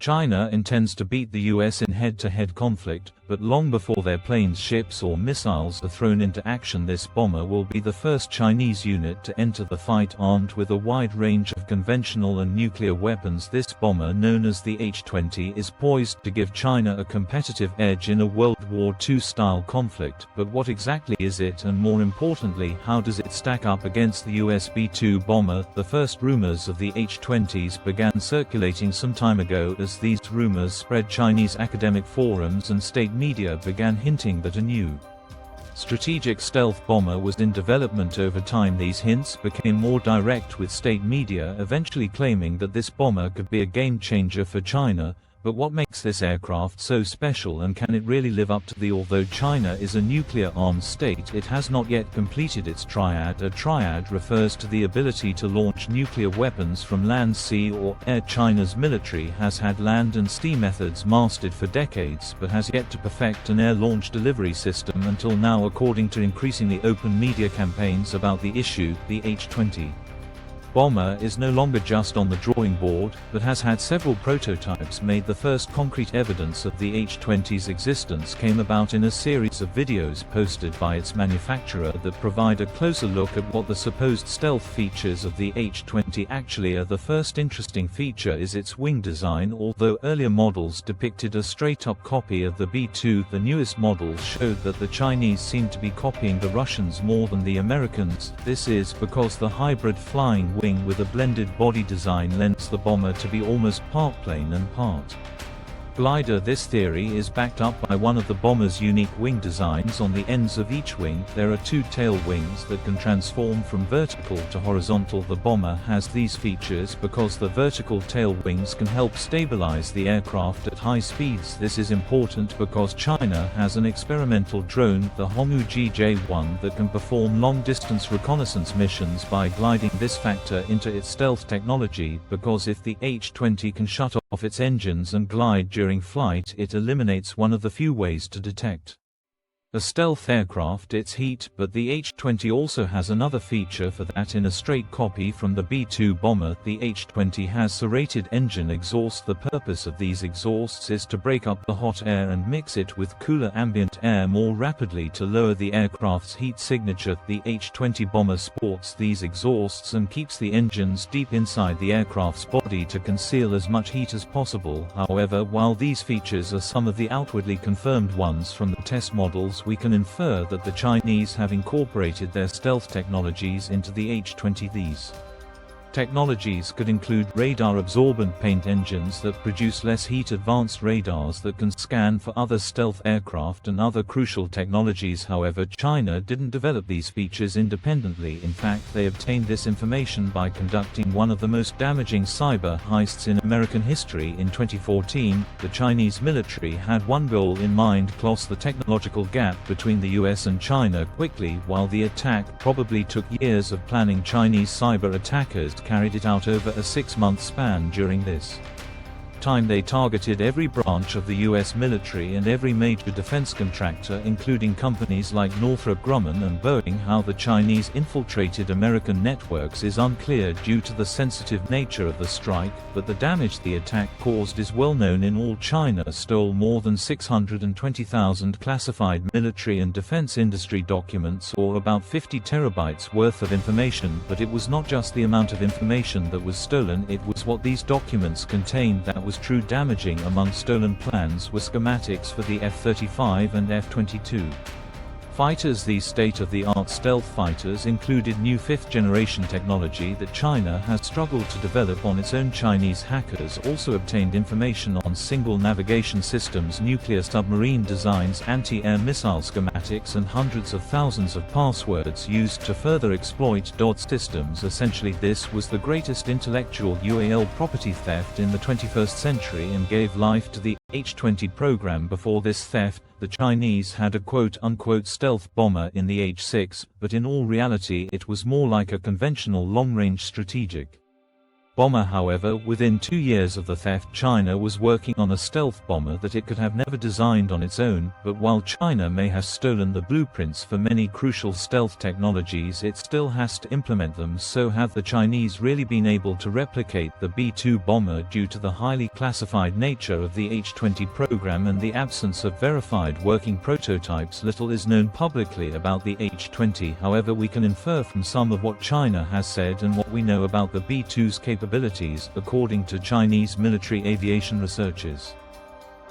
China intends to beat the US in head-to-head conflict, but long before their planes, ships or missiles are thrown into action, this bomber will be the first Chinese unit to enter the fight armed with a wide range of conventional and nuclear weapons. This bomber, known as the H-20, is poised to give China a competitive edge in a World War II-style conflict. But what exactly is it, and more importantly, how does it stack up against the US B-2 bomber? The first rumors of the H-20s began circulating some time ago. As these rumors spread, Chinese academic forums and state media began hinting that a new strategic stealth bomber was in development. Over time, these hints became more direct, with state media eventually claiming that this bomber could be a game changer for China. But what makes this aircraft so special, and can it really live up to the although China is a nuclear-armed state, it has not yet completed its triad. A triad refers to the ability to launch nuclear weapons from land, sea or air. China's military has had land and sea methods mastered for decades, but has yet to perfect an air-launch delivery system until now, according to increasingly open media campaigns about the issue. The H-20 bomber is no longer just on the drawing board, but has had several prototypes made. The first concrete evidence of the H-20's existence came about in a series of videos posted by its manufacturer that provide a closer look at what the supposed stealth features of the H-20 actually are. The first interesting feature is its wing design. Although earlier models depicted a straight-up copy of the B-2, the newest models showed that the Chinese seem to be copying the Russians more than the Americans. This is because the hybrid flying wing with a blended body design lends the bomber to be almost part plane and part glider. This theory is backed up by one of the bomber's unique wing designs. On the ends of each wing, there are two tail wings that can transform from vertical to horizontal. The bomber has these features because the vertical tail wings can help stabilize the aircraft at high speeds. This is important because China has an experimental drone, the Honghu GJ-1, that can perform long-distance reconnaissance missions by gliding. This factor into its stealth technology, because if the H-20 can shut off its engines and glide during flight, it eliminates one of the few ways to detect a stealth aircraft, its heat. But the H-20 also has another feature for that. In a straight copy from the B-2 bomber, the H-20 has serrated engine exhaust. The purpose of these exhausts is to break up the hot air and mix it with cooler ambient air more rapidly to lower the aircraft's heat signature. The H-20 bomber sports these exhausts and keeps the engines deep inside the aircraft's body to conceal as much heat as possible. However, while these features are some of the outwardly confirmed ones from the test models, we can infer that the Chinese have incorporated their stealth technologies into the H-20. These technologies could include radar-absorbent paint engines that produce less heat, advanced radars that can scan for other stealth aircraft, and other crucial technologies. However, China didn't develop these features independently. In fact, they obtained this information by conducting one of the most damaging cyber heists in American history. In 2014, the Chinese military had one goal in mind: close the technological gap between the US and China quickly. While the attack probably took years of planning, Chinese cyber attackers carried it out over a 6-month span. During this time, they targeted every branch of the US military and every major defense contractor, including companies like Northrop Grumman and Boeing. How the Chinese infiltrated American networks is unclear due to the sensitive nature of the strike, but the damage the attack caused is well known in all. China stole more than 620,000 classified military and defense industry documents, or about 50 terabytes worth of information. But it was not just the amount of information that was stolen, it was what these documents contained that was true damaging. Among stolen plans were schematics for the F-35 and F-22 fighters. These state-of-the-art stealth fighters included new fifth-generation technology that China has struggled to develop on its own. Chinese hackers also obtained information on single navigation systems, nuclear submarine designs, anti-air missile schematics, and hundreds of thousands of passwords used to further exploit DoD systems. Essentially, this was the greatest intellectual UAL property theft in the 21st century and gave life to the H-20 program. Before this theft, the Chinese had a quote-unquote stealth bomber in the H-6, but in all reality it was more like a conventional long-range strategic bomber. However, within 2 years of the theft, China was working on a stealth bomber that it could have never designed on its own, but while China may have stolen the blueprints for many crucial stealth technologies, it still has to implement them. So have the Chinese really been able to replicate the B-2 bomber due to the highly classified nature of the H-20 program and the absence of verified working prototypes? Little is known publicly about the H-20, however we can infer from some of what China has said and what we know about the B-2's capabilities, according to Chinese military aviation researchers.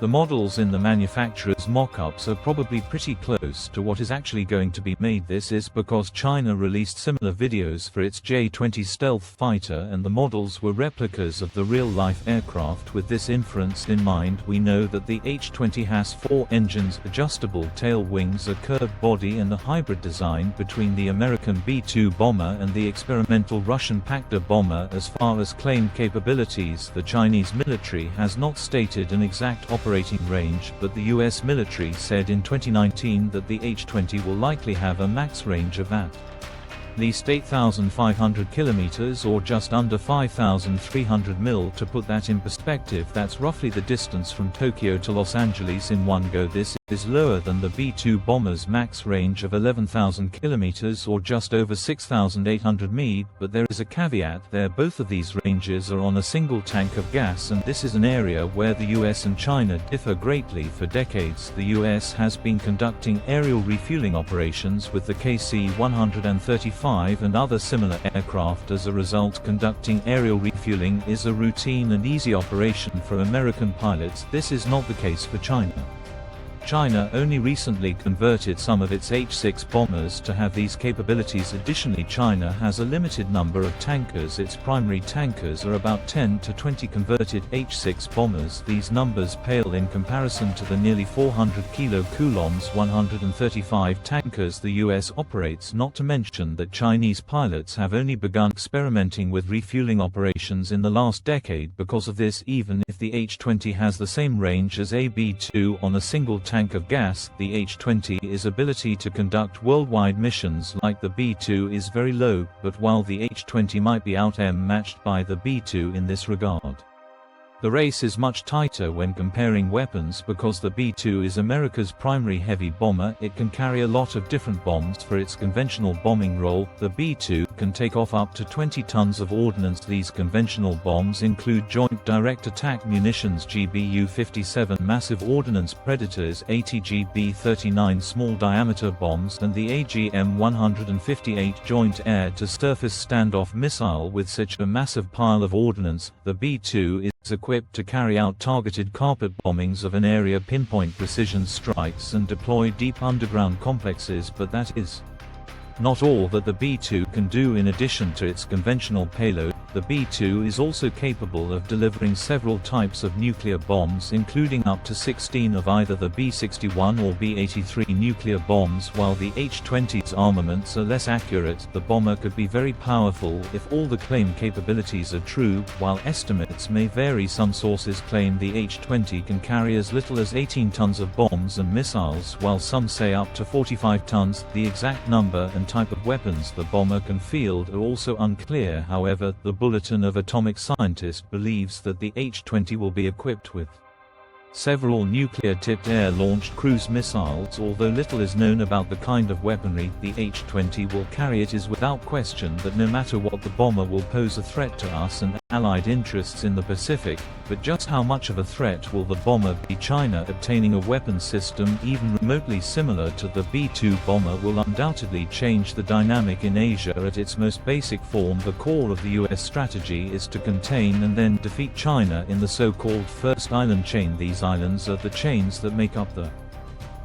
The models in the manufacturer's mock-ups are probably pretty close to what is actually going to be made. This is because China released similar videos for its J-20 stealth fighter and the models were replicas of the real-life aircraft. With this inference in mind, we know that the H-20 has 4 engines, adjustable tail wings, a curved body and a hybrid design between the American B-2 bomber and the experimental Russian Pak-2 bomber. As far as claimed capabilities, the Chinese military has not stated an exact operating range, but the US military said in 2019 that the H-20 will likely have a max range of at least 8,500 kilometers or just under 5,300 mil. To put that in perspective, that's roughly the distance from Tokyo to Los Angeles in one go. This is lower than the B-2 bomber's max range of 11,000 kilometers or just over 6,800 mi, but there is a caveat there. Both of these ranges are on a single tank of gas, and this is an area where the US and China differ greatly. For decades, the US has been conducting aerial refueling operations with the KC-135 and other similar aircraft. As a result, conducting aerial refueling is a routine and easy operation for American pilots. This is not the case for China. China only recently converted some of its H-6 bombers to have these capabilities. Additionally, China has a limited number of tankers. Its primary tankers are about 10 to 20 converted H-6 bombers. These numbers pale in comparison to the nearly 400 kilocoulombs 135 tankers the US operates, not to mention that Chinese pilots have only begun experimenting with refueling operations in the last decade. Because of this, even if the H-20 has the same range as a B-2 on a single tank of gas, the H-20's ability to conduct worldwide missions like the B-2 is very low, but while the H-20 might be outmatched by the B-2 in this regard. The race is much tighter when comparing weapons because the B-2 is America's primary heavy bomber. It can carry a lot of different bombs for its conventional bombing role. The B-2 can take off up to 20 tons of ordnance. These conventional bombs include Joint Direct Attack Munitions GBU-57 massive ordnance Predators, ATGB-39 small diameter bombs, and the AGM-158 Joint Air-to-Surface Standoff Missile. With such a massive pile of ordnance, the B-2 is equipped to carry out targeted carpet bombings of an area, pinpoint precision strikes and deploy deep underground complexes. But that is not all that the B-2 can do. In addition to its conventional payload, the B-2 is also capable of delivering several types of nuclear bombs, including up to 16 of either the B-61 or B-83 nuclear bombs. While the H-20's armaments are less accurate, the bomber could be very powerful if all the claimed capabilities are true. While estimates may vary, some sources claim the H-20 can carry as little as 18 tons of bombs and missiles, while some say up to 45 tons. The exact number and type of weapons the bomber can field are also unclear. However, the Bulletin of Atomic Scientists believes that the H-20 will be equipped with several nuclear-tipped air-launched cruise missiles. Although little is known about the kind of weaponry the H-20 will carry, it is without question that no matter what, the bomber will pose a threat to us and allied interests in the Pacific. But just how much of a threat will the bomber be? China obtaining a weapons system even remotely similar to the B-2 bomber will undoubtedly change the dynamic in Asia. At its most basic form, the core of the US strategy is to contain and then defeat China in the so-called First Island Chain. These islands are the chains that make up the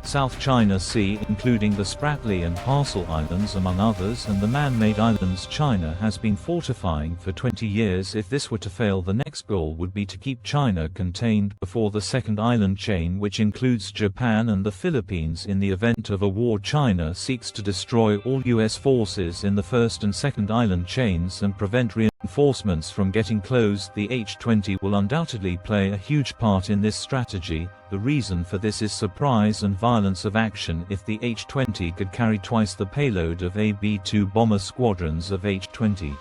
South China Sea, including the Spratly and Parcel Islands among others, and the man-made islands China has been fortifying for 20 years. If this were to fail, the next goal would be to keep China contained before the second island chain, which includes Japan and the Philippines. In the event of a war, China seeks to destroy all US forces in the first and second island chains and prevent reinforcements from getting close. The H-20 will undoubtedly play a huge part in this strategy. The reason for this is surprise and violence of action. If the H-20 could carry twice the payload of a B-2 bomber, squadrons of H-20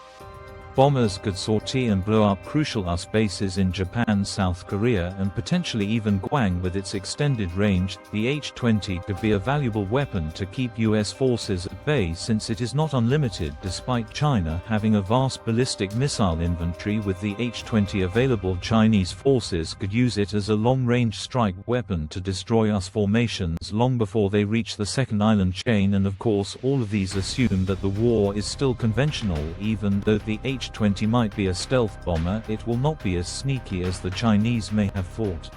bombers could sortie and blow up crucial US bases in Japan, South Korea, and potentially even Guam. With its extended range, the H-20 could be a valuable weapon to keep US forces at bay, since it is not unlimited despite China having a vast ballistic missile inventory. With the H-20 available, Chinese forces could use it as a long-range strike weapon to destroy US formations long before they reach the second island chain. And of course, all of these assume that the war is still conventional. Even though the H-20 might be a stealth bomber, it will not be as sneaky as the Chinese may have thought.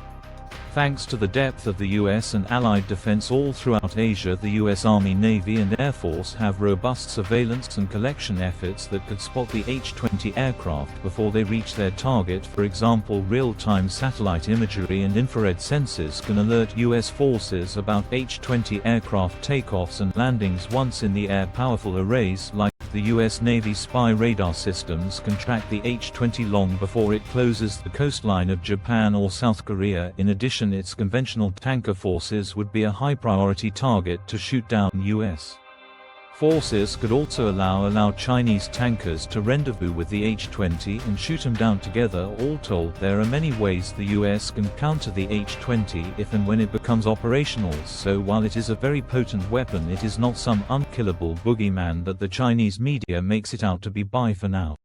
Thanks to the depth of the US and Allied defense all throughout Asia, the US Army, Navy and Air Force have robust surveillance and collection efforts that could spot the H-20 aircraft before they reach their target. For example, real-time satellite imagery and infrared sensors can alert US forces about H-20 aircraft takeoffs and landings once in the air. Powerful arrays like the US Navy spy radar systems can track the H-20 long before it closes the coastline of Japan or South Korea. In addition, its conventional tanker forces would be a high-priority target to shoot down. US forces could also allow Chinese tankers to rendezvous with the H-20 and shoot them down together. All told, there are many ways the US can counter the H-20 if and when it becomes operational. So while it is a very potent weapon, it is not some unkillable boogeyman that the Chinese media makes it out to be. Bye for now.